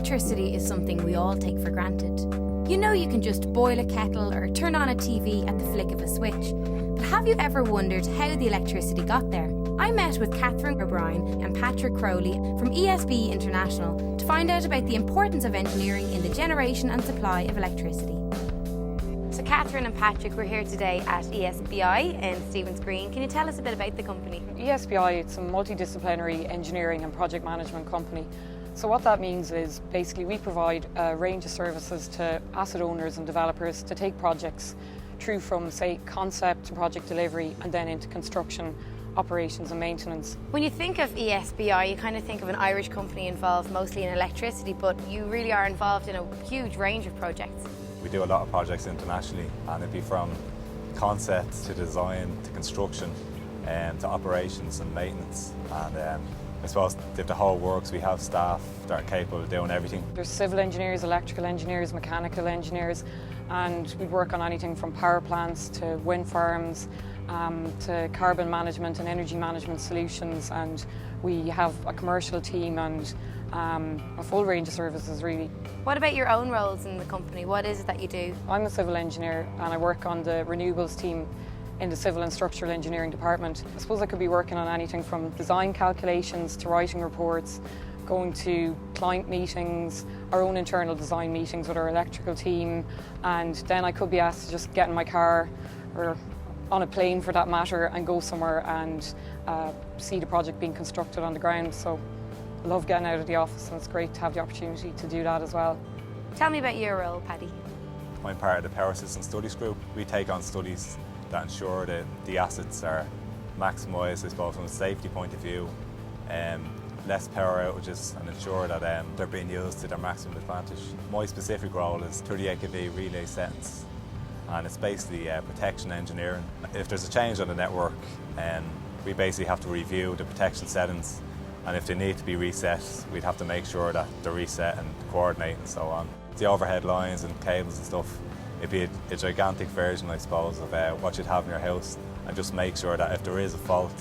Electricity is something we all take for granted. You know you can just boil a kettle or turn on a TV at the flick of a switch. But have you ever wondered how the electricity got there? I met with Catherine O'Brien and Patrick Crowley from ESBI International to find out about the importance of engineering in the generation and supply of electricity. So Catherine and Patrick, we're here today at ESBI in Stephen's Green. Can you tell us a bit about the company? ESBI, it's a multidisciplinary engineering and project management company. So what that means is basically we provide a range of services to asset owners and developers to take projects through from, say, concept to project delivery and then into construction, operations and maintenance. When you think of ESBI, you kind of think of an Irish company involved mostly in electricity, but you really are involved in a huge range of projects. We do a lot of projects internationally, and it'd be from concept to design to construction to operations and maintenance. And I suppose if the whole works, we have staff that are capable of doing everything. There's civil engineers, electrical engineers, mechanical engineers, and we work on anything from power plants to wind farms to carbon management and energy management solutions, and we have a commercial team and a full range of services really. What about your own roles in the company? What is it that you do? I'm a civil engineer and I work on the renewables team in the civil and structural engineering department. I suppose I could be working on anything from design calculations to writing reports, going to client meetings, our own internal design meetings with our electrical team, and then I could be asked to just get in my car or on a plane for that matter and go somewhere and see the project being constructed on the ground. So I love getting out of the office and it's great to have the opportunity to do that as well. Tell me about your role, Paddy. I'm part of the Power Systems Studies Group. We take on studies that ensure that the assets are maximised, I suppose, from a safety point of view, less power outages, and ensure that they're being used to their maximum advantage. My specific role is 38 kV relay settings, and it's basically protection engineering. If there's a change on the network, we basically have to review the protection settings, and if they need to be reset, we'd have to make sure that they're reset and coordinate and so on. The overhead lines and cables and stuff, it'd be a gigantic version, I suppose, of what you'd have in your house, and just make sure that if there is a fault,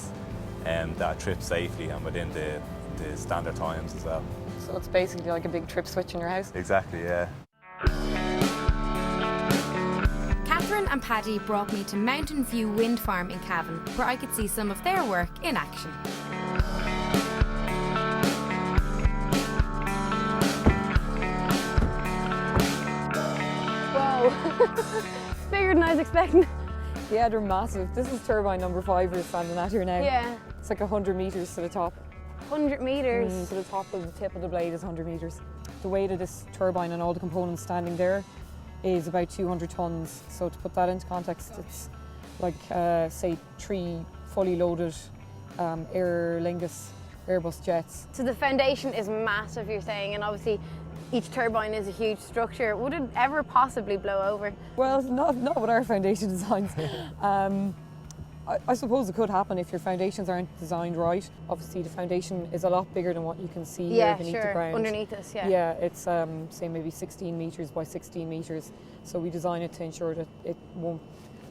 that it trips safely and within the standard times as well. So it's basically like a big trip switch in your house? Exactly, yeah. Catherine and Paddy brought me to Mountain View Wind Farm in Cavan, where I could see some of their work in action. It's bigger than I was expecting. Yeah, they're massive. This is turbine number 5 we're standing at here now. Yeah. It's like 100 metres to the top. 100 metres? To the top of the tip of the blade is 100 metres. The weight of this turbine and all the components standing there is about 200 tonnes. So to put that into context, it's like, say, 3 fully loaded Aer Lingus Airbus jets. So the foundation is massive, you're saying, and obviously each turbine is a huge structure. Would it ever possibly blow over? Well, not with our foundation designs. I suppose it could happen if your foundations aren't designed right. Obviously, the foundation is a lot bigger than what you can see here beneath the ground. Underneath us, yeah. Yeah, it's say maybe 16 metres by 16 metres. So we design it to ensure that it won't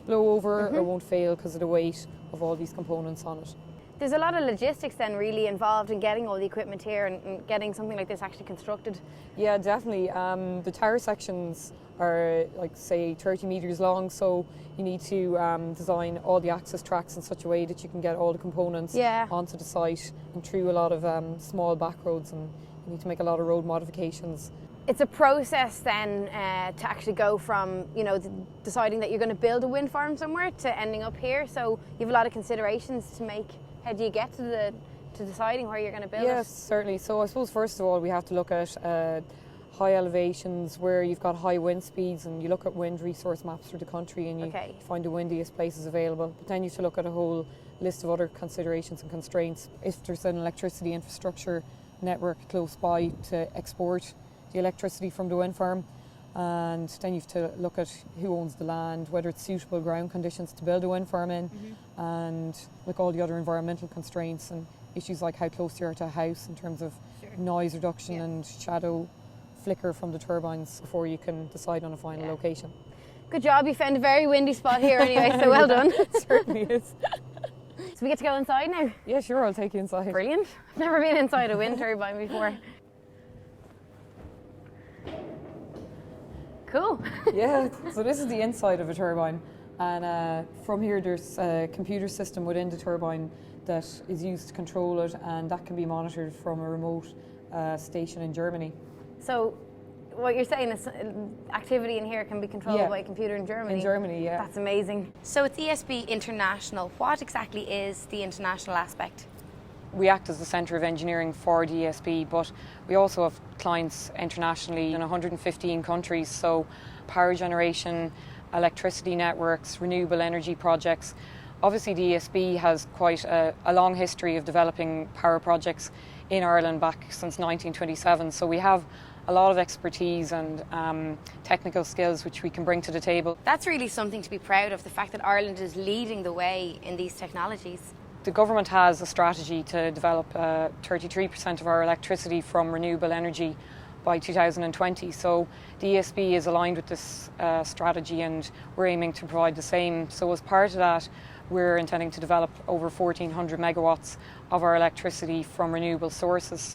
blow over or won't fail because of the weight of all these components on it. There's a lot of logistics then really involved in getting all the equipment here and getting something like this actually constructed. Yeah, definitely. The tower sections are like, say, 30 metres long, so you need to design all the access tracks in such a way that you can get all the components onto the site and through a lot of small back roads, and you need to make a lot of road modifications. It's a process then to actually go from, you know, deciding that you're going to build a wind farm somewhere to ending up here, so you have a lot of considerations to make. How do you get to deciding where you're going to build it? Yes, certainly. So I suppose first of all we have to look at high elevations where you've got high wind speeds, and you look at wind resource maps for the country and you find the windiest places available. But then you have to look at a whole list of other considerations and constraints. If there's an electricity infrastructure network close by to export the electricity from the wind farm, and then you have to look at who owns the land, whether it's suitable ground conditions to build a wind farm in, and look all the other environmental constraints and issues like how close you are to a house in terms of noise reduction and shadow flicker from the turbines before you can decide on a final location. Good job, you found a very windy spot here anyway, so well done. It certainly is. So we get to go inside now? Yeah, sure, I'll take you inside. Brilliant. I've never been inside a wind turbine before. Cool. Yeah, so this is the inside of a turbine, and from here there's a computer system within the turbine that is used to control it, and that can be monitored from a remote station in Germany. So what you're saying is activity in here can be controlled by a computer in Germany? In Germany, yeah. That's amazing. So it's ESBI International. What exactly is the international aspect? We act as the centre of engineering for the ESB, but we also have clients internationally in 115 countries, so power generation, electricity networks, renewable energy projects. Obviously the ESB has quite a long history of developing power projects in Ireland back since 1927, so we have a lot of expertise and technical skills which we can bring to the table. That's really something to be proud of, the fact that Ireland is leading the way in these technologies. The government has a strategy to develop 33% of our electricity from renewable energy by 2020. So the ESB is aligned with this strategy, and we're aiming to provide the same. So as part of that, we're intending to develop over 1,400 megawatts of our electricity from renewable sources.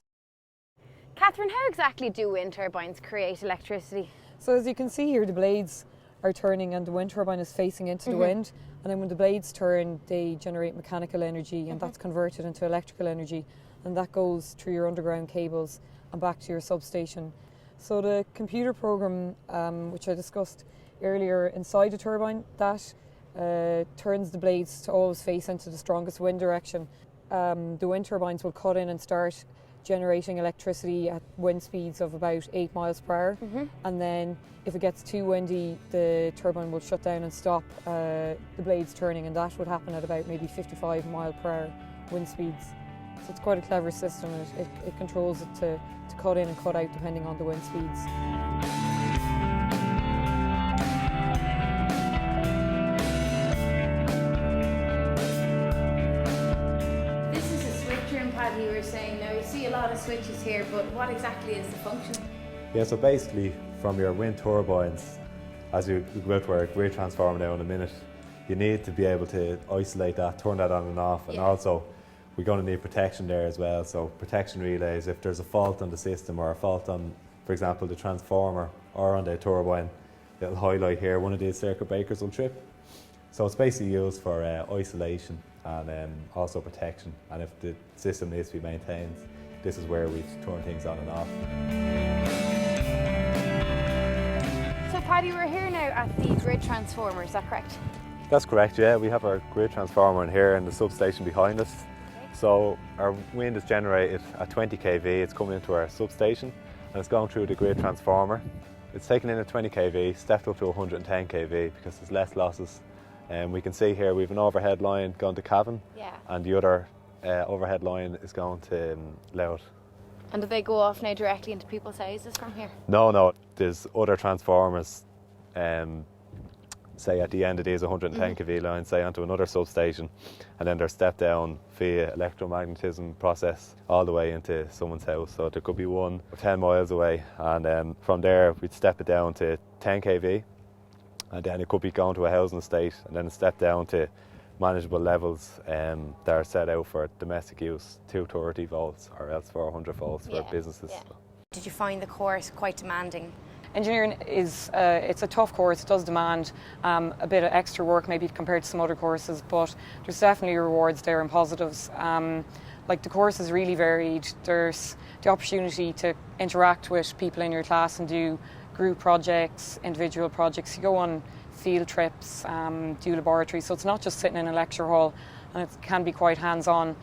Catherine, how exactly do wind turbines create electricity? So as you can see here, the blades are turning and the wind turbine is facing into the wind, and then when the blades turn they generate mechanical energy, and that's converted into electrical energy, and that goes through your underground cables and back to your substation. So the computer program which I discussed earlier inside the turbine, that turns the blades to always face into the strongest wind direction. The wind turbines will cut in and start generating electricity at wind speeds of about 8 miles per hour, and then if it gets too windy the turbine will shut down and stop the blades turning, and that would happen at about maybe 55 mile per hour wind speeds. So it's quite a clever system. It controls it to cut in and cut out depending on the wind speeds. You were saying now you see a lot of switches here, but what exactly is the function? Yeah, so basically from your wind turbines, as you go out to our grid transformer now in a minute, you need to be able to isolate that, turn that on and off, and also we're going to need protection there as well. So protection relays, if there's a fault on the system or a fault on, for example, the transformer or on the turbine, it'll highlight here one of these circuit breakers will trip. So it's basically used for isolation and also protection, and if the system needs to be maintained, this is where we turn things on and off. So Paddy, we're here now at the grid transformer, is that correct? That's correct, yeah. We have our grid transformer in here and the substation behind us. So our wind is generated at 20 kV, it's coming into our substation and it's going through the grid transformer. It's taken in at 20 kV, stepped up to 110 kV because there's less losses. And we can see here we have an overhead line going to Cavan, and the other overhead line is going to Louth. And do they go off now directly into people's houses from here? No, there's other transformers, say at the end of these 110 kV lines, say onto another substation, and then they're stepped down via electromagnetism process all the way into someone's house. So there could be one 10 miles away, and from there we'd step it down to 10 kV. And then it could be going to a housing estate, and then step down to manageable levels that are set out for domestic use, 230 volts or else 400 volts for businesses. Yeah. Did you find the course quite demanding? Engineering is it's a tough course. It does demand a bit of extra work maybe compared to some other courses, but there's definitely rewards there and positives. Like the course is really varied. There's the opportunity to interact with people in your class and do group projects, individual projects. You go on field trips, do laboratory, so it's not just sitting in a lecture hall, and it can be quite hands-on.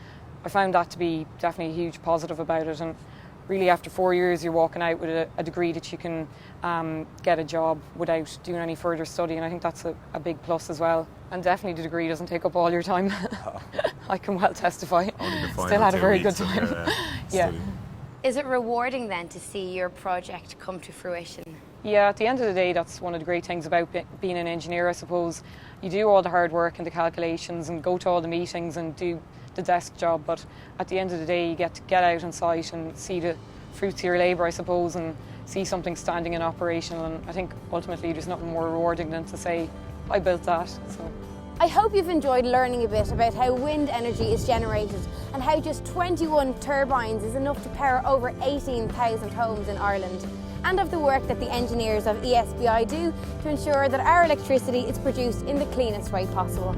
I found that to be definitely a huge positive about it, and really after 4 years you're walking out with a degree that you can get a job without doing any further study, and I think that's a big plus as well. And definitely the degree doesn't take up all your time. I can well testify. Still had a very good time. Yeah. Is it rewarding then to see your project come to fruition? Yeah, at the end of the day, that's one of the great things about being an engineer, I suppose. You do all the hard work and the calculations and go to all the meetings and do the desk job, but at the end of the day, you get to get out on site and see the fruits of your labour, I suppose, and see something standing in operation. And I think ultimately there's nothing more rewarding than to say, I built that. So. I hope you've enjoyed learning a bit about how wind energy is generated and how just 21 turbines is enough to power over 18,000 homes in Ireland. and of the work that the engineers of ESBI do to ensure that our electricity is produced in the cleanest way possible.